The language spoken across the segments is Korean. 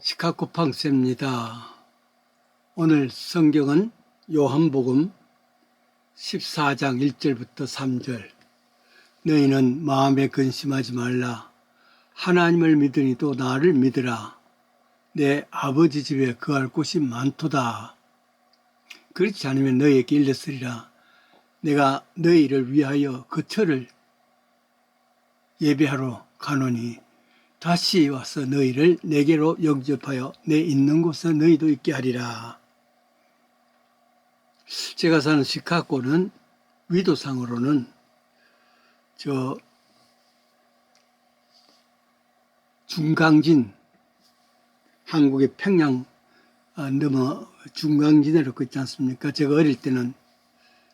시카고팡스입니다. 오늘 성경은 요한복음 14장 1절부터 3절. 너희는 마음에 근심하지 말라. 하나님을 믿으니 또 나를 믿으라. 내 아버지 집에 거할 곳이 많도다. 그렇지 않으면 너희에게 일렀으리라. 내가 너희를 위하여 거처를 예배하러 가노니 다시 와서 너희를 내게로 영접하여 내 있는 곳에 너희도 있게 하리라. 제가 사는 시카고는 위도상으로는 중강진, 한국의 평양 넘어 중강진이라고 있지 않습니까? 제가 어릴 때는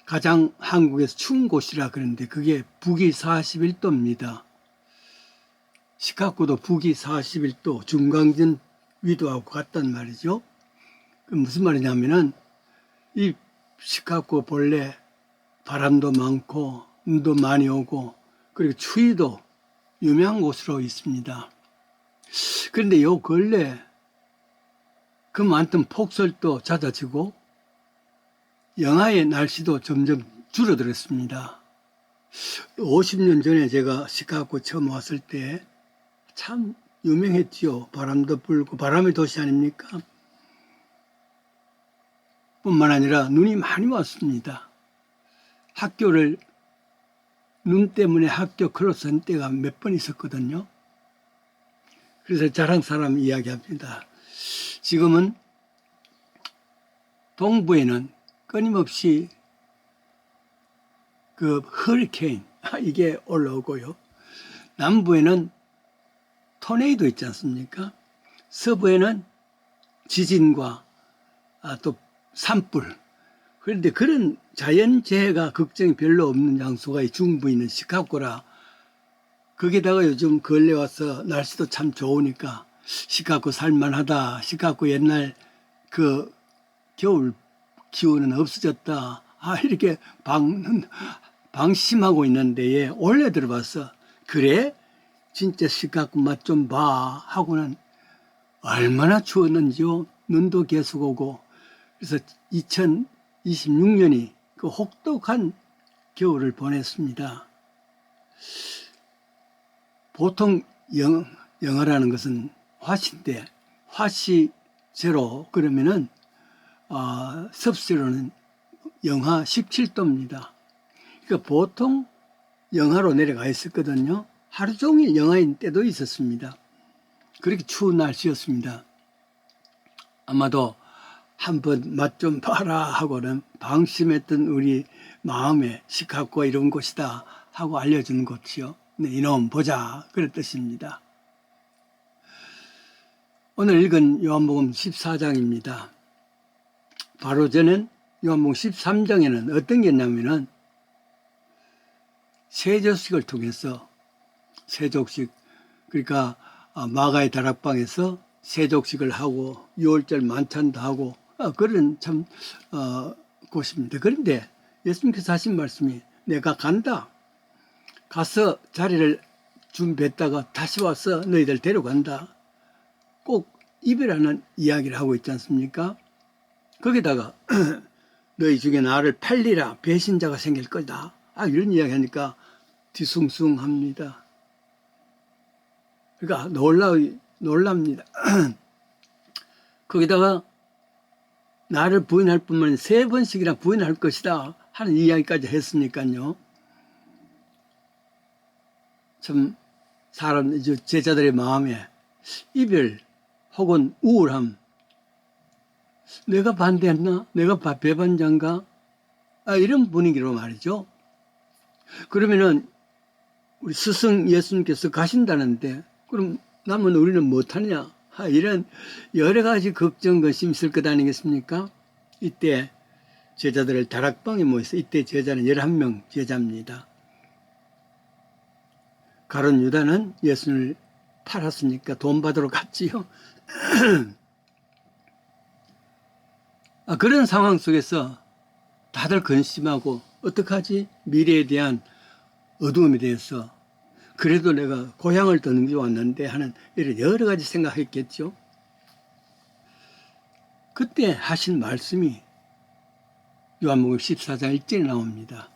가장 한국에서 추운 곳이라 그러는데 그게 북위 41도입니다. 시카고도 북위 41도, 중강진 위도하고 같단 말이죠. 그 무슨 말이냐면은 이 시카고 본래 바람도 많고 눈도 많이 오고 그리고 추위도 유명한 곳으로 있습니다. 그런데 요 근래 그 많던 폭설도 잦아지고 영하의 날씨도 점점 줄어들었습니다. 50년 전에 제가 시카고 처음 왔을 때 참 유명했지요. 바람도 불고 바람의 도시 아닙니까? 뿐만 아니라 눈이 많이 왔습니다. 학교를 눈 때문에 학교 클로즈한 때가 몇 번 있었거든요. 그래서 자랑 사람 이야기합니다. 지금은 동부에는 끊임없이 그 허리케인 이게 올라오고요. 남부에는 토네이도 있지 않습니까? 서부에는 지진과 또 산불. 그런데 그런 자연재해가 걱정이 별로 없는 장소가 이 중부에 있는 시카고라. 거기다가 요즘 근래 와서 날씨도 참 좋으니까 시카고 살만하다. 시카고 옛날 그 겨울 기온은 없어졌다. 이렇게 방심하고 있는데 올해 들어봐서 그래? 진짜 시카고 맛 좀 봐 하고는 얼마나 추웠는지요. 눈도 계속 오고. 그래서 2026년이 그 혹독한 겨울을 보냈습니다. 보통 영하라는 것은 화씨인데 화씨 제로 그러면은 섭씨로는 영하 17도입니다. 그러니까 보통 영하로 내려가 있었거든요. 하루 종일 영하인 때도 있었습니다. 그렇게 추운 날씨였습니다. 아마도 한번 맛 좀 봐라 하고는 방심했던 우리 마음에 시카고가 이런 곳이다 하고 알려주는 곳이요. 네, 이놈 보자 그런 뜻입니다. 오늘 읽은 요한복음 14장입니다. 바로 전엔 요한복음 13장에는 어떤 게 있냐면은 세조식을 통해서 세족식 그러니까 마가의 다락방에서 세족식을 하고 6월절 만찬도 하고 그런 참 곳입니다. 그런데 예수님께서 하신 말씀이 내가 간다. 가서 자리를 준비했다가 다시 와서 너희들 데려간다. 꼭 이별하는 이야기를 하고 있지 않습니까? 거기다가 너희 중에 나를 팔리라 배신자가 생길 거다. 이런 이야기 하니까 뒤숭숭합니다. 그러니까 놀랍니다. 거기다가 나를 부인할 뿐만 아니라 3번씩이나 부인할 것이다 하는 이야기까지 했으니까요. 참 사람 제자들의 마음에 이별 혹은 우울함. 내가 반대했나? 내가 배반자인가? 이런 분위기로 말이죠. 그러면은 우리 스승 예수님께서 가신다는데 그럼 남은 우리는 못하냐? 이런 여러 가지 걱정과 심쓸 것 아니겠습니까? 이때 제자들을 다락방에 모여서 이때 제자는 11명 제자입니다. 가룟 유다는 예수님을 팔았으니까 돈 받으러 갔지요. 그런 상황 속에서 다들 근심하고 어떡하지? 미래에 대한 어두움에 대해서 그래도 내가 고향을 떠넘겨 왔는데 하는 이런 여러 가지 생각했겠죠. 그때 하신 말씀이 요한복음 14장 1절에 나옵니다.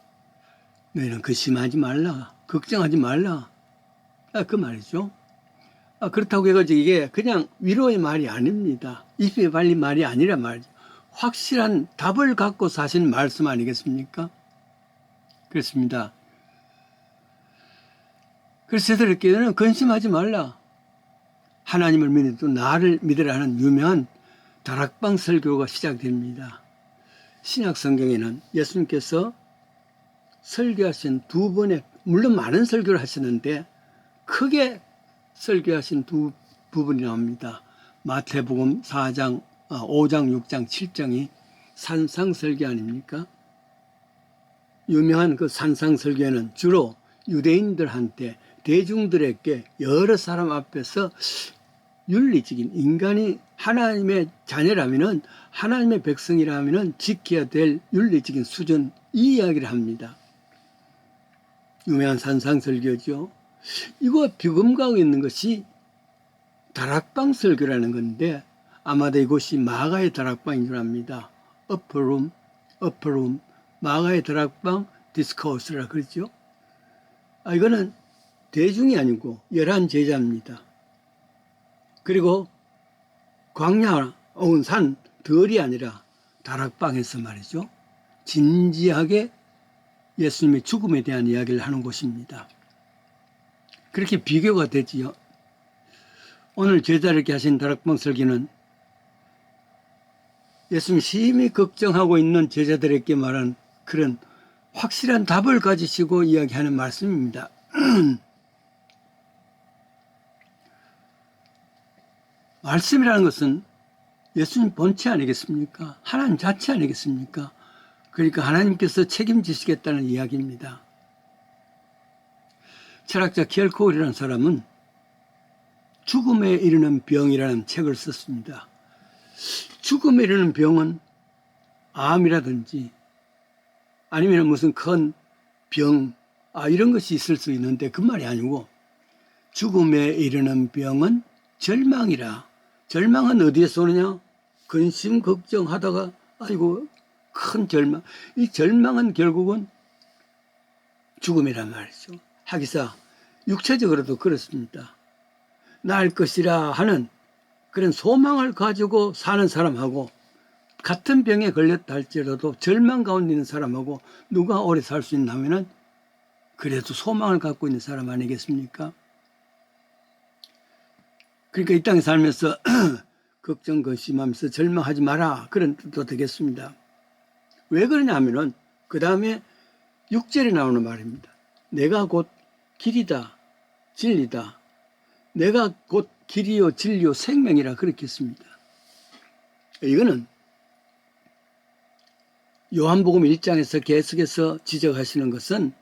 너희는 근심하지 말라, 걱정하지 말라. 그 말이죠. 그렇다고 해가지고 이게 그냥 위로의 말이 아닙니다. 입에 발린 말이 아니라 말이죠. 확실한 답을 갖고 사신 말씀 아니겠습니까? 그렇습니다. 그래서 저들에게는 근심하지 말라. 하나님을 믿어도 나를 믿으라 하는 유명한 다락방 설교가 시작됩니다. 신약 성경에는 예수님께서 설교하신 두 번의, 물론 많은 설교를 하셨는데 크게 설교하신 두 부분이 나옵니다. 마태복음 4장, 5장, 6장, 7장이 산상설교 아닙니까? 유명한 그 산상설교는 주로 유대인들한테, 대중들에게 여러 사람 앞에서 윤리적인, 인간이 하나님의 자녀라면은, 하나님의 백성이라면은 지켜야 될 윤리적인 수준, 이 이야기를 합니다. 유명한 산상설교죠. 이거 비금가고 있는 것이 다락방 설교라는 건데 아마도 이곳이 마가의 다락방인 줄 압니다. upper room, 마가의 다락방 디스코스라 그러죠. 이거는 대중이 아니고 11 제자입니다. 그리고 광야 온 산 덜이 아니라 다락방에서 말이죠. 진지하게 예수님의 죽음에 대한 이야기를 하는 곳입니다. 그렇게 비교가 되지요. 오늘 제자에게 하신 다락방 설교는 예수님 심히 걱정하고 있는 제자들에게 말한 그런 확실한 답을 가지시고 이야기하는 말씀입니다. 말씀이라는 것은 예수님 본체 아니겠습니까? 하나님 자체 아니겠습니까? 그러니까 하나님께서 책임지시겠다는 이야기입니다. 철학자 켈코울이라는 사람은 죽음에 이르는 병이라는 책을 썼습니다. 죽음에 이르는 병은 암이라든지 아니면 무슨 큰 병, 이런 것이 있을 수 있는데 그 말이 아니고 죽음에 이르는 병은 절망이라. 절망은 어디에서 오느냐? 근심 걱정하다가 아이고 큰 절망. 이 절망은 결국은 죽음이란 말이죠. 하기사 육체적으로도 그렇습니다. 날 것이라 하는 그런 소망을 가지고 사는 사람하고 같은 병에 걸렸다 할지라도 절망 가운데 있는 사람하고 누가 오래 살 수 있냐면은 그래도 소망을 갖고 있는 사람 아니겠습니까? 그러니까 이 땅에 살면서 걱정 근심하면서 절망하지 마라 그런 뜻도 되겠습니다. 왜 그러냐면은 그 다음에 6절에 나오는 말입니다. 내가 곧 길이다 진리다. 내가 곧 길이요 진리요 생명이라 그렇게 했습니다. 이거는 요한복음 1장에서 계속해서 지적하시는 것은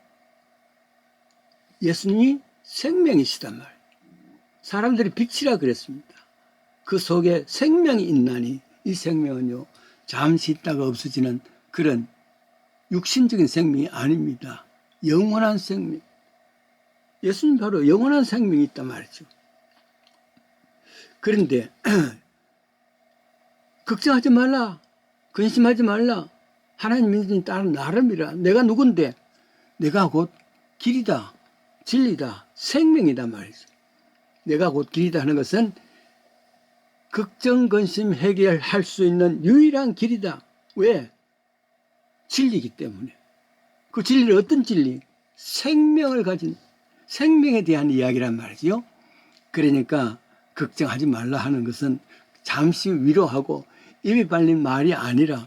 예수님이 생명이시단 말이에요. 사람들이 빛이라 그랬습니다. 그 속에 생명이 있나니 이 생명은요 잠시 있다가 없어지는 그런 육신적인 생명이 아닙니다. 영원한 생명. 예수님 바로 영원한 생명이 있단 말이죠. 그런데 걱정하지 말라. 근심하지 말라. 하나님 믿는 딸은 나름이라. 내가 누군데? 내가 곧 길이다. 진리다. 생명이다 말이죠. 내가 곧 길이다 하는 것은 걱정, 근심 해결할 수 있는 유일한 길이다. 왜? 진리이기 때문에. 그 진리는 어떤 진리? 생명을 가진 생명에 대한 이야기란 말이죠. 그러니까 걱정하지 말라 하는 것은 잠시 위로하고 입에 발린 말이 아니라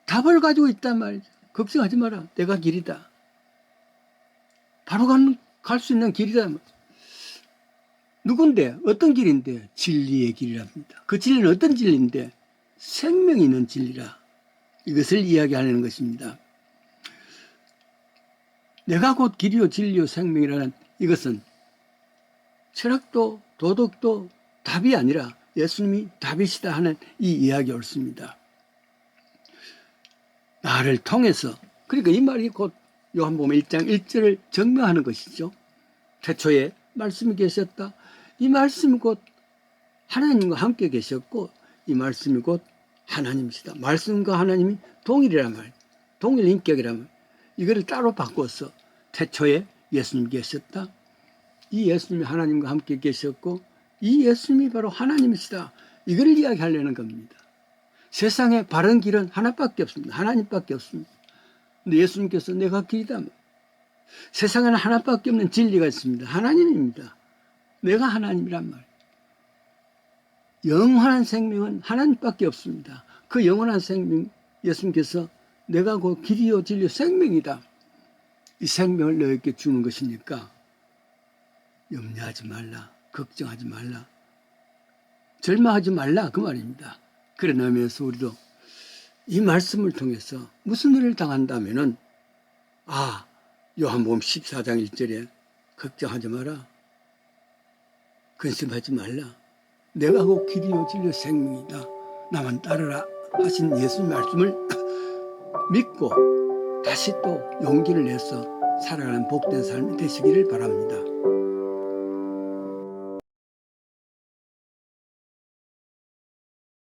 답을 가지고 있단 말이죠. 걱정하지 마라. 내가 길이다. 바로 갈 수 있는 길이다. 누군데? 어떤 길인데? 진리의 길이랍니다. 그 진리는 어떤 진리인데? 생명이 있는 진리라. 이것을 이야기하는 것입니다. 내가 곧 길이요 진리요 생명이라는 이것은 철학도 도덕도 답이 아니라 예수님이 답이시다 하는 이 이야기 옳습니다. 나를 통해서 그러니까 이 말이 곧 요한복음 1장 1절을 증명하는 것이죠. 태초에 말씀이 계셨다. 이 말씀이 곧 하나님과 함께 계셨고 이 말씀이 곧 하나님이시다. 말씀과 하나님이 동일이란 말, 동일 인격이란 말. 이거를 따로 바꿔서 태초에 예수님 계셨다. 이 예수님이 하나님과 함께 계셨고 이 예수님이 바로 하나님이시다. 이걸 이야기하려는 겁니다. 세상에 바른 길은 하나밖에 없습니다. 하나님밖에 없습니다. 근데 예수님께서 내가 길이다. 세상에는 하나밖에 없는 진리가 있습니다. 하나님입니다. 내가 하나님이란 말. 영원한 생명은 하나님밖에 없습니다. 그 영원한 생명 예수님께서 내가 그 길이요 진리요 생명이다. 이 생명을 너에게 주는 것이니까 염려하지 말라. 걱정하지 말라. 절망하지 말라. 그 말입니다. 그런 의미에서 우리도 이 말씀을 통해서 무슨 일을 당한다면은 요한복음 14장 1절에 걱정하지 마라. 근심하지 말라. 내가 곧 길이요 진리요 생명이다. 나만 따르라 하신 예수님 말씀을 믿고 다시 또 용기를 내서 살아가는 복된 삶이 되시기를 바랍니다.